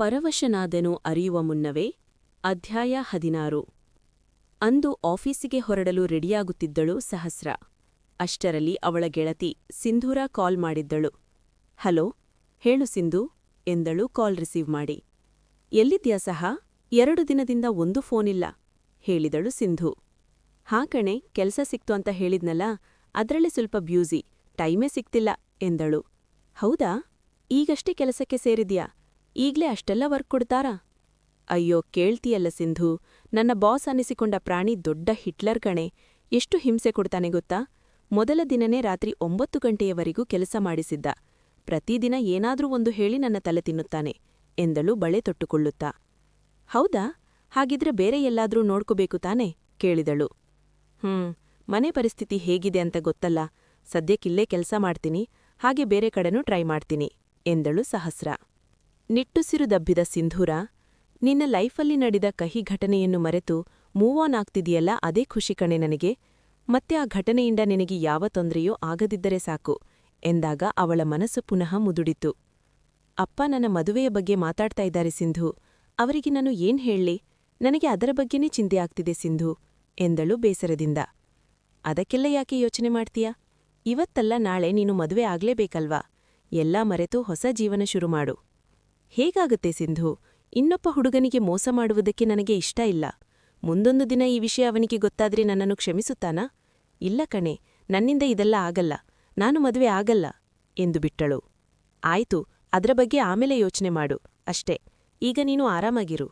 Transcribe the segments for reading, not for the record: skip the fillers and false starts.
ಪರವಶನಾದನು ಅರಿಯುವ ಮುನ್ನವೇ ಅಧ್ಯಾಯ 16 ಅಂದು ಆಫೀಸಿಗೆ ಹೊರಡಲು ರೆಡಿಯಾಗುತ್ತಿದ್ದಳು ಸಹಸ್ರ. ಅಷ್ಟರಲ್ಲಿ ಅವಳ ಗೆಳತಿ ಸಿಂಧೂರ ಕಾಲ್ ಮಾಡಿದ್ದಳು. ಹಲೋ, ಹೇಳು ಸಿಂಧು ಎಂದಳು ಕಾಲ್ ರಿಸೀವ್ ಮಾಡಿ. ಎಲ್ಲಿದ್ಯಾ ಸಹ? 2 ದಿನದಿಂದ ಒಂದು ಫೋನಿಲ್ಲ ಹೇಳಿದಳು ಸಿಂಧು. ಹಾ ಕಣೆ, ಕೆಲ್ಸ ಸಿಕ್ತು ಅಂತ ಹೇಳಿದ್ನಲ್ಲ, ಅದ್ರಲ್ಲೇ ಸ್ವಲ್ಪ ಬ್ಯೂಸಿ, ಟೈಮೇ ಸಿಕ್ತಿಲ್ಲ ಎಂದಳು. ಹೌದಾ, ಈಗಷ್ಟೇ ಕೆಲಸಕ್ಕೆ ಸೇರಿದ್ಯಾ? ಈಗ್ಲೇ ಅಷ್ಟೆಲ್ಲ ವರ್ಕ್ ಕೊಡ್ತಾರಾ? ಅಯ್ಯೋ, ಕೇಳ್ತೀಯಲ್ಲ ಸಿಂಧು, ನನ್ನ ಬಾಸ್ ಅನ್ನಿಸಿಕೊಂಡ ಪ್ರಾಣಿ ದೊಡ್ಡ ಹಿಟ್ಲರ್ ಕಣೆ. ಎಷ್ಟು ಹಿಂಸೆ ಕೊಡ್ತಾನೆ ಗೊತ್ತಾ? ಮೊದಲ ದಿನನೇ ರಾತ್ರಿ 9 ಗಂಟೆಯವರೆಗೂ ಕೆಲಸ ಮಾಡಿಸಿದ್ದ. ಪ್ರತಿದಿನ ಏನಾದ್ರೂ ಒಂದು ಹೇಳಿ ನನ್ನ ತಲೆ ತಿನ್ನುತ್ತಾನೆ ಎಂದಳು ಬಳೆ ತೊಟ್ಟುಕೊಳ್ಳುತ್ತಾ. ಹೌದಾ, ಹಾಗಿದ್ರೆ ಬೇರೆ ಎಲ್ಲಾದ್ರೂ ನೋಡ್ಕೋಬೇಕು ತಾನೆ ಕೇಳಿದಳು. ಮನೆ ಪರಿಸ್ಥಿತಿ ಹೇಗಿದೆ ಅಂತ ಗೊತ್ತಲ್ಲ, ಸದ್ಯಕ್ಕಿಲ್ಲೇ ಕೆಲಸ ಮಾಡ್ತೀನಿ, ಹಾಗೆ ಬೇರೆ ಕಡೆನೂ ಟ್ರೈ ಮಾಡ್ತೀನಿ ಎಂದಳು ಸಹಸ್ರ. ನಿಟ್ಟುಸಿರು ದಬ್ಬಿದ ಸಿಂಧೂರ, ನಿನ್ನ ಲೈಫಲ್ಲಿ ನಡೆದ ಕಹಿ ಘಟನೆಯನ್ನು ಮರೆತು ಮೂವ್ ಆನ್ ಆಗ್ತಿದೆಯಲ್ಲ, ಅದೇ ಖುಷಿ ಕಣೆ ನನಗೆ. ಮತ್ತೆ ಆ ಘಟನೆಯಿಂದ ನಿನಗೆ ಯಾವ ತೊಂದರೆಯೂ ಆಗದಿದ್ದರೆ ಸಾಕು ಎಂದಾಗ ಅವಳ ಮನಸ್ಸು ಪುನಃ ಮುದುಡಿತು. ಅಪ್ಪ ನನ್ನ ಮದುವೆಯ ಬಗ್ಗೆ ಮಾತಾಡ್ತಾ ಇದ್ದಾರೆ ಸಿಂಧು, ಅವರಿಗೆ ನಾನು ಏನ್ ಹೇಳಲಿ? ನನಗೆ ಅದರ ಬಗ್ಗೆನೇ ಚಿಂತೆ ಆಗ್ತಿದೆ ಸಿಂಧು ಎಂದಳು ಬೇಸರದಿಂದ. ಅದಕ್ಕೆಲ್ಲ ಯಾಕೆ ಯೋಚನೆ ಮಾಡ್ತೀಯಾ? ಇವತ್ತಲ್ಲ ನಾಳೆ ನೀನು ಮದುವೆ ಆಗ್ಲೇಬೇಕಲ್ವಾ? ಎಲ್ಲಾ ಮರೆತು ಹೊಸ ಜೀವನ ಶುರು ಮಾಡು. ಹೇಗಾಗುತ್ತೆ ಸಿಂಧು? ಇನ್ನೊಬ್ಬ ಹುಡುಗನಿಗೆ ಮೋಸ ಮಾಡುವುದಕ್ಕೆ ನನಗೆ ಇಷ್ಟ ಇಲ್ಲ. ಮುಂದೊಂದು ದಿನ ಈ ವಿಷಯ ಅವನಿಗೆ ಗೊತ್ತಾದ್ರೆ ನನ್ನನ್ನು ಕ್ಷಮಿಸುತ್ತಾನಾ? ಇಲ್ಲ ಕಣೆ, ನನ್ನಿಂದ ಇದೆಲ್ಲ ಆಗಲ್ಲ, ನಾನು ಮದುವೆ ಆಗಲ್ಲ ಎಂದು ಬಿಟ್ಟಳು. ಆಯ್ತು, ಅದ್ರ ಬಗ್ಗೆ ಆಮೇಲೆ ಯೋಚನೆ ಮಾಡು ಅಷ್ಟೇ. ಈಗ ನೀನು ಆರಾಮಾಗಿರು.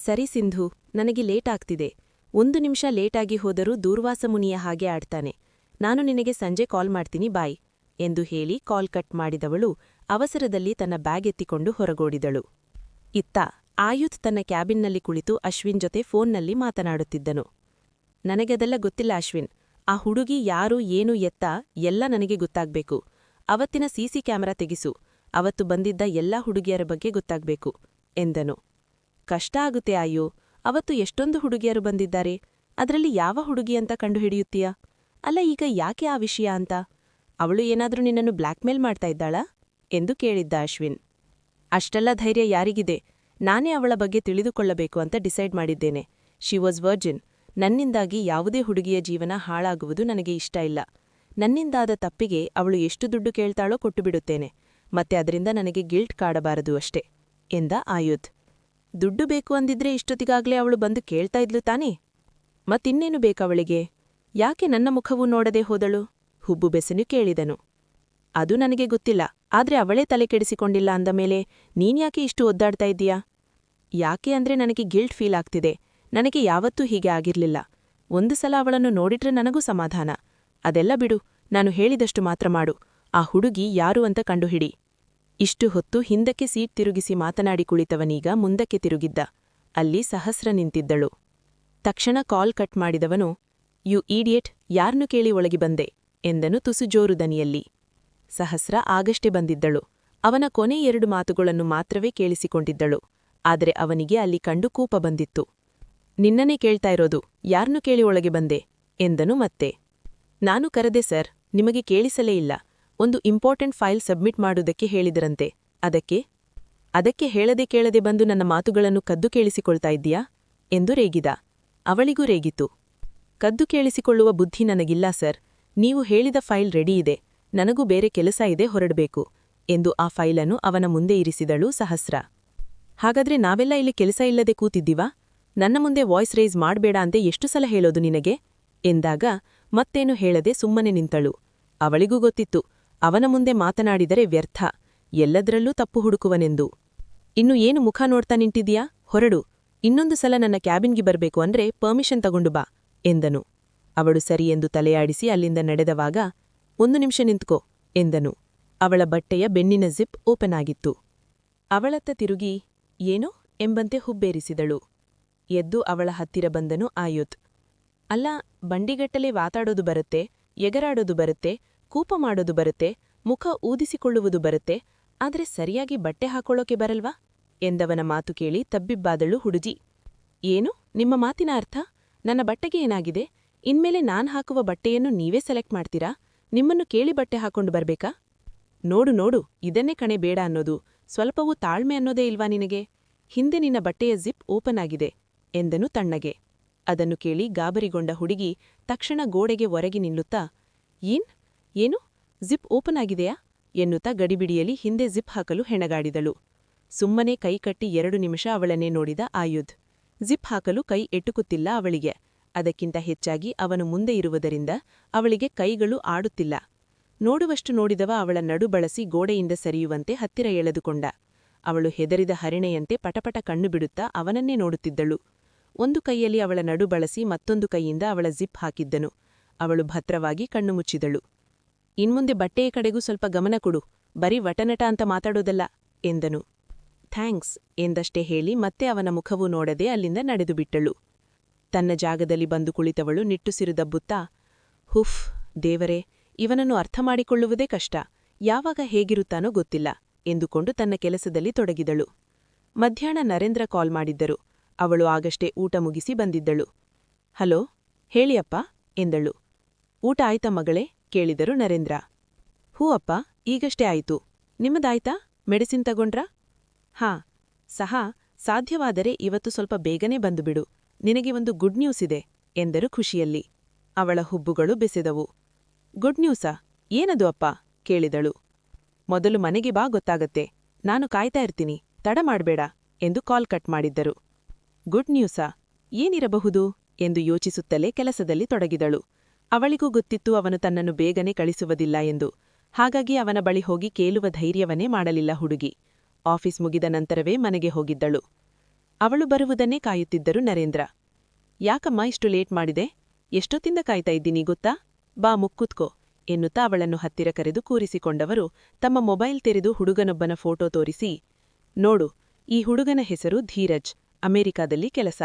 ಸರಿ ಸಿಂಧು, ನನಗೆ ಲೇಟ್ ಆಗ್ತಿದೆ. 1 ನಿಮಿಷ ಲೇಟಾಗಿ ಹೋದರೂ ದೂರ್ವಾಸ ಮುನಿಯ ಹಾಗೆ ಆಡ್ತಾನೆ. ನಾನು ನಿನಗೆ ಸಂಜೆ ಕಾಲ್ ಮಾಡ್ತೀನಿ, ಬಾಯ್ ಎಂದು ಹೇಳಿ ಕಾಲ್ ಕಟ್ ಮಾಡಿದವಳು ಅವಸರದಲ್ಲಿ ತನ್ನ ಬ್ಯಾಗ್ ಎತ್ತಿಕೊಂಡು ಹೊರಗೋಡಿದಳು. ಇತ್ತ ಆಯುಧ್ ತನ್ನ ಕ್ಯಾಬಿನ್ನಲ್ಲಿ ಕುಳಿತು ಅಶ್ವಿನ್ ಜೊತೆ ಫೋನ್ನಲ್ಲಿ ಮಾತನಾಡುತ್ತಿದ್ದನು. ನನಗದೆಲ್ಲ ಗೊತ್ತಿಲ್ಲ ಅಶ್ವಿನ್, ಆ ಹುಡುಗಿ ಯಾರು ಏನು ಎತ್ತ ಎಲ್ಲ ನನಗೆ ಗೊತ್ತಾಗ್ಬೇಕು. ಅವತ್ತಿನ ಸಿಸಿ ಕ್ಯಾಮೆರಾ ತೆಗಿಸು, ಅವತ್ತು ಬಂದಿದ್ದ ಎಲ್ಲಾ ಹುಡುಗಿಯರ ಬಗ್ಗೆ ಗೊತ್ತಾಗ್ಬೇಕು ಎಂದನು. ಕಷ್ಟ ಆಗುತ್ತೆ ಆಯೋ, ಅವತ್ತು ಎಷ್ಟೊಂದು ಹುಡುಗಿಯರು ಬಂದಿದ್ದಾರೆ, ಅದರಲ್ಲಿ ಯಾವ ಹುಡುಗಿ ಅಂತ ಕಂಡುಹಿಡಿಯುತ್ತೀಯಾ? ಅಲ್ಲ, ಈಗ ಯಾಕೆ ಆ ವಿಷಯ ಅಂತ? ಅವಳು ಏನಾದ್ರೂ ನಿನ್ನನ್ನು ಬ್ಲ್ಯಾಕ್ಮೇಲ್ ಮಾಡ್ತಾ ಇದ್ದಾಳಾ ಎಂದು ಕೇಳಿದ್ದ ಅಶ್ವಿನ್. ಅಷ್ಟೆಲ್ಲ ಧೈರ್ಯ ಯಾರಿಗಿದೆ? ನಾನೇ ಅವಳ ಬಗ್ಗೆ ತಿಳಿದುಕೊಳ್ಳಬೇಕು ಅಂತ ಡಿಸೈಡ್ ಮಾಡಿದ್ದೇನೆ. She was Virgin. ನನ್ನಿಂದಾಗಿ ಯಾವುದೇ ಹುಡುಗಿಯ ಜೀವನ ಹಾಳಾಗುವುದು ನನಗೆ ಇಷ್ಟ ಇಲ್ಲ. ನನ್ನಿಂದಾದ ತಪ್ಪಿಗೆ ಅವಳು ಎಷ್ಟು ದುಡ್ಡು ಕೇಳ್ತಾಳೋ ಕೊಟ್ಟುಬಿಡುತ್ತೇನೆ, ಮತ್ತೆ ಅದರಿಂದ ನನಗೆ ಗಿಲ್ಟ್ ಕಾಡಬಾರದು ಅಷ್ಟೇ ಎಂದ ಆಯುಧ್. ದುಡ್ಡು ಬೇಕು ಅಂದಿದ್ರೆ ಇಷ್ಟೊತ್ತಿಗಾಗ್ಲೇ ಅವಳು ಬಂದು ಕೇಳ್ತಾ ಇದ್ಲು ತಾನೇ? ಮತ್ತಿನ್ನೇನು ಬೇಕವಳಿಗೆ? ಯಾಕೆ ನನ್ನ ಮುಖವೂ ನೋಡದೆ ಹೋದಳು? ಹುಬ್ಬು ಬೆಸೆನು ಕೇಳಿದನು. ಅದು ನನಗೆ ಗೊತ್ತಿಲ್ಲ, ಆದ್ರೆ ಅವಳೇ ತಲೆ ಕೆಡಿಸಿಕೊಂಡಿಲ್ಲ ಅಂದ ಮೇಲೆ ನೀನ್ಯಾಕೆ ಇಷ್ಟು ಒದ್ದಾಡ್ತಾ ಇದ್ದೀಯಾ? ಯಾಕೆ ಅಂದ್ರೆ ನನಗೆ ಗಿಲ್ಟ್ ಫೀಲ್ ಆಗ್ತಿದೆ. ನನಗೆ ಯಾವತ್ತೂ ಹೀಗೆ ಆಗಿರ್ಲಿಲ್ಲ. ಒಂದು ಸಲ ಅವಳನ್ನು ನೋಡಿಟ್ರೆ ನನಗೂ ಸಮಾಧಾನ. ಅದೆಲ್ಲ ಬಿಡು, ನಾನು ಹೇಳಿದಷ್ಟು ಮಾತ್ರ ಮಾಡು. ಆ ಹುಡುಗಿ ಯಾರು ಅಂತ ಕಂಡುಹಿಡಿ. ಇಷ್ಟು ಹೊತ್ತು ಹಿಂದಕ್ಕೆ ಸೀಟ್ ತಿರುಗಿಸಿ ಮಾತನಾಡಿ ಕುಳಿತವನೀಗ ಮುಂದಕ್ಕೆ ತಿರುಗಿದ್ದ. ಅಲ್ಲಿ ಸಹಸ್ರ ನಿಂತಿದ್ದಳು. ತಕ್ಷಣ ಕಾಲ್ ಕಟ್ ಮಾಡಿದವನು, ಯು ಈಡಿಯೇಟ್, ಯಾರ್ನು ಕೇಳಿ ಒಳಗೆ ಬಂದೆ ಎಂದನು ತುಸು ಜೋರು ದನಿಯಲ್ಲಿ. ಸಹಸ್ರ ಆಗಷ್ಟೇ ಬಂದಿದ್ದಳು. ಅವನ ಕೊನೆ 2 ಮಾತುಗಳನ್ನು ಮಾತ್ರವೇ ಕೇಳಿಸಿಕೊಂಡಿದ್ದಳು. ಆದರೆ ಅವನಿಗೆ ಅಲ್ಲಿ ಕಂಡು ಕೋಪ ಬಂದಿತ್ತು. ನಿನ್ನನೇ ಕೇಳ್ತಾ ಇರೋದು, ಯಾರ್ನು ಕೇಳಿ ಒಳಗೆ ಬಂದೆ ಎಂದನು ಮತ್ತೆ. ನಾನು ಕರೆದೆ ಸರ್, ನಿಮಗೆ ಕೇಳಿಸಲೇ ಇಲ್ಲ. ಒಂದು ಇಂಪಾರ್ಟೆಂಟ್ ಫೈಲ್ ಸಬ್ಮಿಟ್ ಮಾಡುವುದಕ್ಕೆ ಹೇಳಿದರಂತೆ, ಅದಕ್ಕೆ ಹೇಳದೆ ಕೇಳದೆ ಬಂದು ನನ್ನ ಮಾತುಗಳನ್ನು ಕದ್ದು ಕೇಳಿಸಿಕೊಳ್ತಾ ಇದ್ದೀಯಾ ಎಂದು ರೇಗಿದ. ಅವಳಿಗೂ ರೇಗಿತು. ಕದ್ದು ಕೇಳಿಸಿಕೊಳ್ಳುವ ಬುದ್ಧಿ ನನಗಿಲ್ಲ ಸರ್. ನೀವು ಹೇಳಿದ ಫೈಲ್ ರೆಡಿ ಇದೆ, ನನಗೂ ಬೇರೆ ಕೆಲಸ ಇದೆ, ಹೊರಡಬೇಕು ಎಂದು ಆ ಫೈಲನ್ನು ಅವನ ಮುಂದೆ ಇರಿಸಿದಳು ಸಹಸ್ರ. ಹಾಗಾದ್ರೆ ನಾವೆಲ್ಲ ಇಲ್ಲಿ ಕೆಲಸ ಇಲ್ಲದೆ ಕೂತಿದ್ದೀವಾ? ನನ್ನ ಮುಂದೆ ವಾಯ್ಸ್ ರೈಸ್ ಮಾಡ್ಬೇಡ ಅಂತೆ ಎಷ್ಟು ಸಲ ಹೇಳೋದು ನಿನಗೆ ಎಂದಾಗ ಮತ್ತೇನು ಹೇಳದೆ ಸುಮ್ಮನೆ ನಿಂತಳು. ಅವಳಿಗೂ ಗೊತ್ತಿತ್ತು, ಅವನ ಮುಂದೆ ಮಾತನಾಡಿದರೆ ವ್ಯರ್ಥ, ಎಲ್ಲದರಲ್ಲೂ ತಪ್ಪು ಹುಡುಕುವನೆಂದು. ಇನ್ನು ಏನು ಮುಖ ನೋಡ್ತಾ ನಿಂತಿದೀಯಾ? ಹೊರಡು. ಇನ್ನೊಂದು ಸಲ ನನ್ನ ಕ್ಯಾಬಿನ್ಗೆ ಬರ್ಬೇಕು ಅಂದ್ರೆ ಪರ್ಮಿಷನ್ ತಗೊಂಡು ಬಾ ಎಂದನು. ಅವಳು ಸರಿ ಎಂದು ತಲೆಯಾಡಿಸಿ ಅಲ್ಲಿಂದ ನಡೆದವಾಗ, 1 ನಿಮಿಷ ನಿಂತ್ಕೋ ಎಂದನು. ಅವಳ ಬಟ್ಟೆಯ ಬೆನ್ನಿನ ಜಿಪ್ ಓಪನ್ ಆಗಿತ್ತು. ಅವಳತ್ತ ತಿರುಗಿ ಏನು ಎಂಬಂತೆ ಹುಬ್ಬೇರಿಸಿದಳು. ಎದ್ದು ಅವಳ ಹತ್ತಿರ ಬಂದನು ಆಯುಧ್. ಅಲ್ಲ, ಬಂಡಿಗಟ್ಟಲೆ ವಾತಾಡೋದು ಬರುತ್ತೆ, ಎಗರಾಡೋದು ಬರುತ್ತೆ, ಕೂಪ ಮಾಡೋದು ಬರುತ್ತೆ, ಮುಖ ಊದಿಸಿಕೊಳ್ಳುವುದು ಬರುತ್ತೆ, ಆದ್ರೆ ಸರಿಯಾಗಿ ಬಟ್ಟೆ ಹಾಕೊಳ್ಳೋಕೆ ಬರಲ್ವಾ ಎಂದವನ ಮಾತು ಕೇಳಿ ತಬ್ಬಿಬ್ಬಾದಳು ಹುಡುಜಿ. ಏನು ನಿಮ್ಮ ಮಾತಿನ ಅರ್ಥ? ನನ್ನ ಬಟ್ಟೆಗೆ ಏನಾಗಿದೆ? ಇನ್ಮೇಲೆ ನಾನ್ ಹಾಕುವ ಬಟ್ಟೆಯನ್ನು ನೀವೇ ಸೆಲೆಕ್ಟ್ ಮಾಡ್ತೀರಾ? ನಿಮ್ಮನ್ನು ಕೇಳಿ ಬಟ್ಟೆ ಹಾಕೊಂಡು ಬರ್ಬೇಕಾ? ನೋಡು, ಇದನ್ನೇ ಕಣೆ ಬೇಡ ಅನ್ನೋದು. ಸ್ವಲ್ಪವೂ ತಾಳ್ಮೆ ಅನ್ನೋದೇ ಇಲ್ವಾ ನಿನಗೆ? ಹಿಂದೆ ನಿನ್ನ ಬಟ್ಟೆಯ ಜಿಪ್ ಓಪನ್ ಆಗಿದೆ ಎಂದನು ತಣ್ಣಗೆ. ಅದನ್ನು ಕೇಳಿ ಗಾಬರಿಗೊಂಡ ಹುಡುಗಿ ತಕ್ಷಣ ಗೋಡೆಗೆ ಒರಗಿ ನಿಲ್ಲುತ್ತಾ, ಏನು ಜಿಪ್ ಓಪನ್ ಆಗಿದೆಯಾ ಎನ್ನುತ್ತಾ ಗಡಿಬಿಡಿಯಲ್ಲಿ ಹಿಂದೆ ಜಿಪ್ ಹಾಕಲು ಹೆಣಗಾಡಿದಳು. ಸುಮ್ಮನೆ ಕೈಕಟ್ಟಿ 2 ನಿಮಿಷ ಅವಳನ್ನೇ ನೋಡಿದ ಆಯುಧ್. ಜಿಪ್ ಹಾಕಲು ಕೈ ಎಟುಕುತ್ತಿಲ್ಲ ಅವಳಿಗೆ. ಅದಕ್ಕಿಂತ ಹೆಚ್ಚಾಗಿ ಅವನು ಮುಂದೆ ಇರುವುದರಿಂದ ಅವಳಿಗೆ ಕೈಗಳು ಆಡುತ್ತಿಲ್ಲ. ನೋಡುವಷ್ಟು ನೋಡಿದವ ಅವಳ ನಡು ಬಳಸಿ ಗೋಡೆಯಿಂದ ಸರಿಯುವಂತೆ ಹತ್ತಿರ ಎಳೆದುಕೊಂಡ. ಅವಳು ಹೆದರಿದ ಹರಿಣೆಯಂತೆ ಪಟಪಟ ಕಣ್ಣು ಬಿಡುತ್ತಾ ಅವನನ್ನೇ ನೋಡುತ್ತಿದ್ದಳು. ಒಂದು ಕೈಯಲ್ಲಿ ಅವಳ ನಡು ಬಳಸಿ ಮತ್ತೊಂದು ಕೈಯಿಂದ ಅವಳ ಜಿಪ್ ಹಾಕಿದ್ದನು. ಅವಳು ಭದ್ರವಾಗಿ ಕಣ್ಣು ಮುಚ್ಚಿದಳು. ಇನ್ಮುಂದೆ ಬಟ್ಟೆಯ ಕಡೆಗೂ ಸ್ವಲ್ಪ ಗಮನ ಕೊಡು, ಬರೀ ವಟನಟ ಅಂತ ಮಾತಾಡೋದಲ್ಲ ಎಂದನು. ಥ್ಯಾಂಕ್ಸ್ ಎಂದಷ್ಟೇ ಹೇಳಿ ಮತ್ತೆ ಅವನ ಮುಖವೂ ನೋಡದೆ ಅಲ್ಲಿಂದ ನಡೆದುಬಿಟ್ಟಳು. ತನ್ನ ಜಾಗದಲ್ಲಿ ಬಂದು ಕುಳಿತವಳು ನಿಟ್ಟುಸಿರು ದಬ್ಬುತ್ತಾ, ಹುಫ್ ದೇವರೇ, ಇವನನ್ನು ಅರ್ಥ ಮಾಡಿಕೊಳ್ಳುವುದೇ ಕಷ್ಟ, ಯಾವಾಗ ಹೇಗಿರುತ್ತಾನೋ ಗೊತ್ತಿಲ್ಲ ಎಂದುಕೊಂಡು ತನ್ನ ಕೆಲಸದಲ್ಲಿ ತೊಡಗಿದಳು. ಮಧ್ಯಾಹ್ನ ನರೇಂದ್ರ ಕಾಲ್ ಮಾಡಿದ್ದರು. ಅವಳು ಆಗಷ್ಟೇ ಊಟ ಮುಗಿಸಿ ಬಂದಿದ್ದಳು. ಹಲೋ, ಹೇಳಿಯಪ್ಪ ಎಂದಳು. ಊಟ ಆಯ್ತಾ ಮಗಳೇ ಕೇಳಿದರು ನರೇಂದ್ರ. ಹೂ ಅಪ್ಪ, ಈಗಷ್ಟೇ ಆಯಿತು. ನಿಮ್ಮದಾಯ್ತಾ? ಮೆಡಿಸಿನ್ ತಗೊಂಡ್ರಾ? ಹಾಂ. ಸಾಧ್ಯವಾದರೆ ಇವತ್ತು ಸ್ವಲ್ಪ ಬೇಗನೆ ಬಂದುಬಿಡು. ನಿನಗೆ ಒಂದು ಗುಡ್ ನ್ಯೂಸ್ ಇದೆ ಎಂದರು ಖುಷಿಯಲ್ಲಿ. ಅವಳ ಹುಬ್ಬುಗಳು ಬೆಸೆದವು. ಗುಡ್ ನ್ಯೂಸಾ? ಏನದು ಅಪ್ಪ ಕೇಳಿದಳು. ಮೊದಲು ಮನೆಗೆ ಬಾ, ಗೊತ್ತಾಗತ್ತೆ. ನಾನು ಕಾಯ್ತಾ ಇರ್ತೀನಿ, ತಡ ಮಾಡ್ಬೇಡ ಎಂದು ಕಾಲ್ ಕಟ್ ಮಾಡಿದ್ದರು. ಗುಡ್ ನ್ಯೂಸಾ? ಏನಿರಬಹುದು ಎಂದು ಯೋಚಿಸುತ್ತಲೇ ಕೆಲಸದಲ್ಲಿ ತೊಡಗಿದಳು. ಅವಳಿಗೂ ಗೊತ್ತಿತ್ತು ಅವನು ತನ್ನನ್ನು ಬೇಗನೆ ಕಳಿಸುವುದಿಲ್ಲ ಎಂದು. ಹಾಗಾಗಿ ಅವನ ಬಳಿ ಹೋಗಿ ಕೇಳುವ ಧೈರ್ಯವನ್ನೇ ಮಾಡಲಿಲ್ಲ ಹುಡುಗಿ. ಆಫೀಸ್ ಮುಗಿದ ನಂತರವೇ ಮನೆಗೆ ಹೋಗಿದ್ದಳು. ಅವಳು ಬರುವುದನ್ನೇ ಕಾಯುತ್ತಿದ್ದರು ನರೇಂದ್ರ. ಯಾಕಮ್ಮ ಇಷ್ಟು ಲೇಟ್ ಮಾಡಿದೆ? ಎಷ್ಟೊತ್ತಿಂದ ಕಾಯ್ತಾ ಇದ್ದೀನಿ ಗೊತ್ತಾ? ಬಾ ಮುಕ್ಕುತ್ಕೋ ಎನ್ನುತ್ತಾ ಅವಳನ್ನು ಹತ್ತಿರ ಕರೆದು ಕೂರಿಸಿಕೊಂಡವರು ತಮ್ಮ ಮೊಬೈಲ್ ತೆರೆದು ಹುಡುಗನೊಬ್ಬನ ಫೋಟೋ ತೋರಿಸಿ, ನೋಡು, ಈ ಹುಡುಗನ ಹೆಸರು ಧೀರಜ್, ಅಮೆರಿಕಾದಲ್ಲಿ ಕೆಲಸ.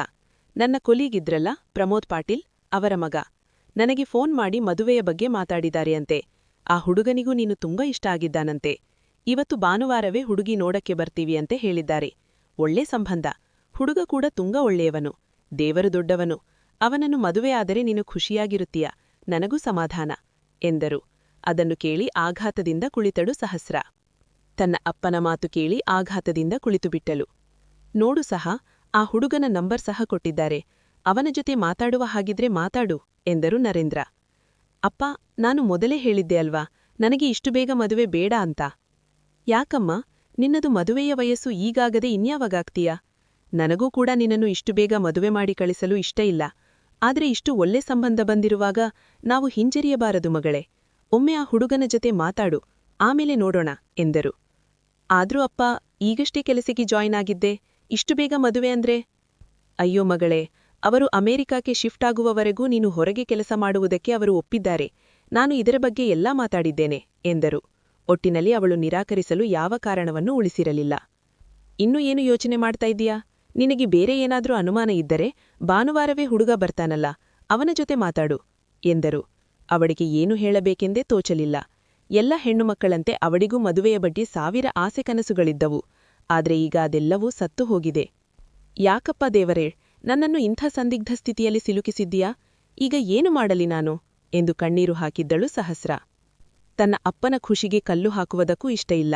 ನನ್ನ ಕೊಲೀಗಿದ್ರಲ್ಲ ಪ್ರಮೋದ್ ಪಾಟೀಲ್, ಅವರ ಮಗ. ನನಗೆ ಫೋನ್ ಮಾಡಿ ಮದುವೆಯ ಬಗ್ಗೆ ಮಾತಾಡಿದ್ದಾರೆ ಅಂತೆ. ಆ ಹುಡುಗನಿಗೂ ನೀನು ತುಂಬಾ ಇಷ್ಟ ಆಗಿದ್ದಾನಂತೆ. ಇವತ್ತು ಭಾನುವಾರವೇ ಹುಡುಗಿ ನೋಡಕ್ಕೆ ಬರ್ತೀವಿ ಅಂತೆ ಹೇಳಿದ್ದಾರೆ. ಒಳ್ಳೆ ಸಂಬಂಧ. ಹುಡುಗ ಕೂಡ ತುಂಬಾ ಒಳ್ಳೆಯವನು, ದೇವರು ದೊಡ್ಡವನು. ಅವನನ್ನು ಮದುವೆಯಾದರೆ ನೀನು ಖುಷಿಯಾಗಿರುತ್ತೀಯ, ನನಗೂ ಸಮಾಧಾನ ಎಂದರು. ಅದನ್ನು ಕೇಳಿ ಆಘಾತದಿಂದ ಕುಳಿತಳು ಸಹಸ್ರ. ತನ್ನ ಅಪ್ಪನ ಮಾತು ಕೇಳಿ ಆಘಾತದಿಂದ ಕುಳಿತುಬಿಟ್ಟಳು. ನೋಡು ಸಹ, ಆ ಹುಡುಗನ ನಂಬರ್ ಸಹ ಕೊಟ್ಟಿದ್ದಾರೆ. ಅವನ ಜೊತೆ ಮಾತಾಡುವ ಹಾಗಿದ್ರೆ ಮಾತಾಡು ಎಂದರು ನರೇಂದ್ರ. ಅಪ್ಪ, ನಾನು ಮೊದಲೇ ಹೇಳಿದ್ದೆ ಅಲ್ವಾ, ನನಗೆ ಇಷ್ಟು ಬೇಗ ಮದುವೆ ಬೇಡ ಅಂತ. ಯಾಕಮ್ಮ, ನಿನ್ನದು ಮದುವೆಯ ವಯಸ್ಸು ಈಗಾಗದೆ ಇನ್ಯಾವಾಗಾಗ್ತೀಯಾ? ನನಗೂ ಕೂಡ ನಿನ್ನನ್ನು ಇಷ್ಟು ಬೇಗ ಮದುವೆ ಮಾಡಿ ಕಳಿಸಲು ಇಷ್ಟ ಇಲ್ಲ. ಆದ್ರೆ ಇಷ್ಟು ಒಳ್ಳೆ ಸಂಬಂಧ ಬಂದಿರುವಾಗ ನಾವು ಹಿಂಜರಿಯಬಾರದು ಮಗಳೇ. ಒಮ್ಮೆ ಆ ಹುಡುಗನ ಜೊತೆ ಮಾತಾಡು, ಆಮೇಲೆ ನೋಡೋಣ ಎಂದರು. ಆದ್ರೂ ಅಪ್ಪ, ಈಗಷ್ಟೇ ಕೆಲಸಕ್ಕೆ ಜಾಯ್ನ್ ಆಗಿದ್ದೆ, ಇಷ್ಟು ಬೇಗ ಮದುವೆ ಅಂದ್ರೆ? ಅಯ್ಯೋ ಮಗಳೇ, ಅವರು ಅಮೆರಿಕಾಕ್ಕೆ ಶಿಫ್ಟ್ ಆಗುವವರೆಗೂ ನೀನು ಹೊರಗೆ ಕೆಲಸ ಮಾಡುವುದಕ್ಕೆ ಅವರು ಒಪ್ಪಿದ್ದಾರೆ. ನಾನು ಇದರ ಬಗ್ಗೆ ಎಲ್ಲಾ ಮಾತಾಡಿದ್ದೇನೆ ಎಂದರು. ಒಟ್ಟಿನಲ್ಲಿ ಅವಳು ನಿರಾಕರಿಸಲು ಯಾವ ಕಾರಣವನ್ನೂ ಉಳಿಸಿರಲಿಲ್ಲ. ಇನ್ನೂ ಏನು ಯೋಚನೆ ಮಾಡ್ತಾ ಇದ್ದೀಯಾ? ನಿನಗೆ ಬೇರೆ ಏನಾದ್ರೂ ಅನುಮಾನ ಇದ್ದರೆ ಭಾನುವಾರವೇ ಹುಡುಗ ಬರ್ತಾನಲ್ಲ, ಅವನ ಜೊತೆ ಮಾತಾಡು ಎಂದರು. ಅವಳಿಗೆ ಏನು ಹೇಳಬೇಕೆಂದೇ ತೋಚಲಿಲ್ಲ. ಎಲ್ಲ ಹೆಣ್ಣುಮಕ್ಕಳಂತೆ ಅವಳಿಗೂ ಮದುವೆಯ ಬಗ್ಗೆ 1000 ಆಸೆ ಕನಸುಗಳಿದ್ದವು. ಆದ್ರೆ ಈಗ ಅದೆಲ್ಲವೂ ಸತ್ತು ಹೋಗಿದೆ. ಯಾಕಪ್ಪ ದೇವರೇ, ನನ್ನನ್ನು ಇಂಥ ಸಂದಿಗ್ಧ ಸ್ಥಿತಿಯಲ್ಲಿ ಸಿಲುಕಿಸಿದ್ದೀಯಾ? ಈಗ ಏನು ಮಾಡಲಿ ನಾನು ಎಂದು ಕಣ್ಣೀರು ಹಾಕಿದ್ದಳು ಸಹಸ್ರ. ತನ್ನ ಅಪ್ಪನ ಖುಷಿಗೆ ಕಲ್ಲು ಹಾಕುವುದಕ್ಕೂ ಇಷ್ಟ ಇಲ್ಲ.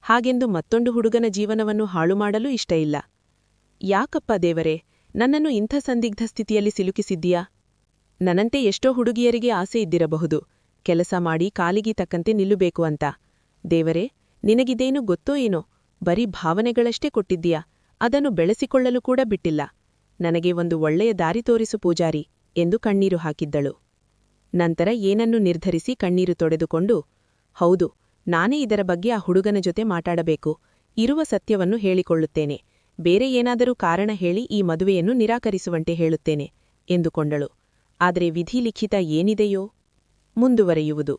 ಹಾಗೆಂದು ಮತ್ತೊಂದು ಹುಡುಗನ ಜೀವನವನ್ನು ಹಾಳು ಮಾಡಲೂ ಇಷ್ಟ ಇಲ್ಲ. ಯಾಕಪ್ಪ ದೇವರೇ, ನನ್ನನ್ನು ಇಂಥ ಸಂದಿಗ್ಧ ಸ್ಥಿತಿಯಲ್ಲಿ ಸಿಲುಕಿಸಿದ್ದೀಯಾ? ನನ್ನಂತೆ ಎಷ್ಟೋ ಹುಡುಗಿಯರಿಗೆ ಆಸೆ ಇದ್ದಿರಬಹುದು, ಕೆಲಸ ಮಾಡಿ ಕಾಲಿಗೆ ತಕ್ಕಂತೆ ನಿಲ್ಲುಬೇಕು ಅಂತ. ದೇವರೇ, ನಿನಗಿದೇನು ಗೊತ್ತೋ ಏನೋ, ಬರೀ ಭಾವನೆಗಳಷ್ಟೇ ಕೊಟ್ಟಿದ್ದೀಯಾ, ಅದನ್ನು ಬೆಳೆಸಿಕೊಳ್ಳಲು ಕೂಡ ಬಿಟ್ಟಿಲ್ಲ. ನನಗೆ ಒಂದು ಒಳ್ಳೆಯ ದಾರಿ ತೋರಿಸು ಪೂಜಾರಿ ಎಂದು ಕಣ್ಣೀರು ಹಾಕಿದ್ದಳು. ನಂತರ ಏನನ್ನು ನಿರ್ಧರಿಸಿ ಕಣ್ಣೀರು ತೊಡೆದುಕೊಂಡು, ಹೌದು, ನಾನೇ ಇದರ ಬಗ್ಗೆ ಆ ಹುಡುಗನ ಜೊತೆ ಮಾತಾಡಬೇಕು. ಇರುವ ಸತ್ಯವನ್ನು ಹೇಳಿಕೊಳ್ಳುತ್ತೇನೆ. ಬೇರೆ ಏನಾದರೂ ಕಾರಣ ಹೇಳಿ ಈ ಮದುವೆಯನ್ನು ನಿರಾಕರಿಸುವಂತೆ ಹೇಳುತ್ತೇನೆ ಎಂದುಕೊಂಡಳು. ಆದರೆ ವಿಧಿಲಿಖಿತ ಏನಿದೆಯೋ? ಮುಂದುವರೆಯುವುದು.